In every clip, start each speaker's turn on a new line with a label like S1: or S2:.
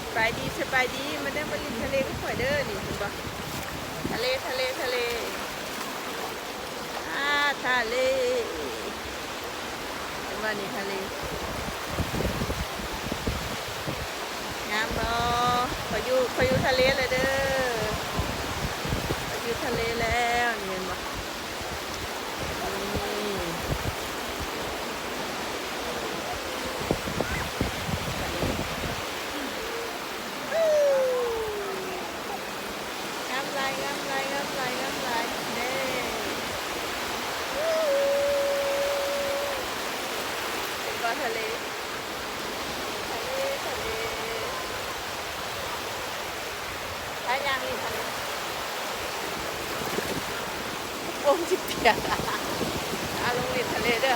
S1: สบายดีมาเดินไปริมทะเลก็ข่อยเด้อนี่เห็นปะทะเลทะเลเห็นว่านี่ทะเลงามบ่ขอยอยู่ทะเลเลยเด้อขอยอยู่ทะเลแล้วนี่เห็นปะนี่งามไรเด้เป็นบ่ทะเลถ้ายังนี่ทะเลโอ้จิเปียกลงนี่ทะเลเด้อ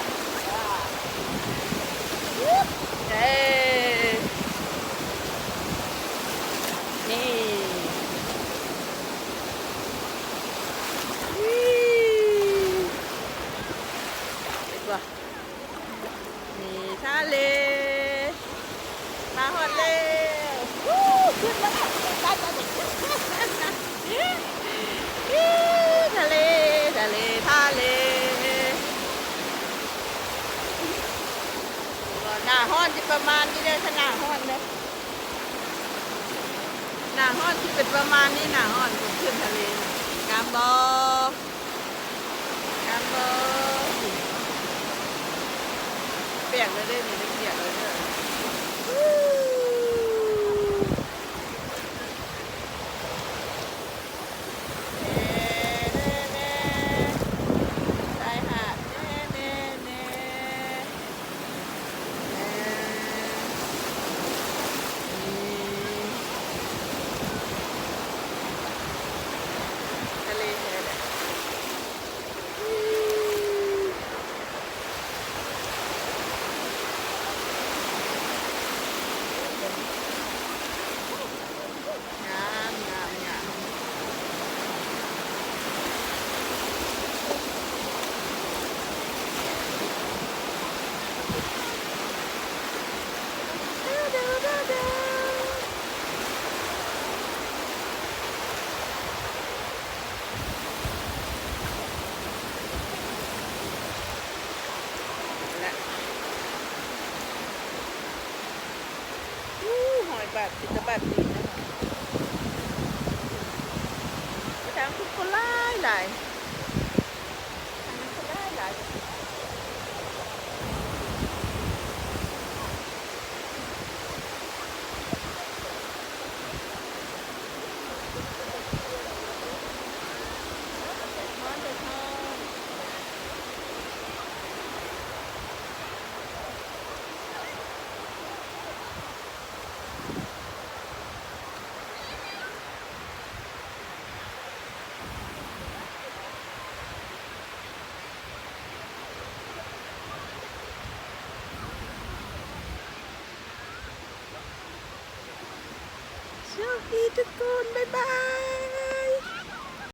S1: เด้นี่เห็นปะนี่ทะเลมาฮอดแล้วขึ้นมาแล้วทะเลหน้าห้อนจะประมาณนี้เลยถ้าหน้าห้อนเลยหน้าห้อนที่เป็นประมาณนี้หน้าห้อนขึ้นทะเลงามบอเปียกเลยได้นี่เปียกเลยเด้อชายหาดเน่ทะเลเลยแหละงามและหอยแบบติดตะแบบดีนะคะไปทางทุกคนหลายทางนี้คนหลายฮ้อนเดือดฮ้อนโชคดีทุกคนบ๊ายบาย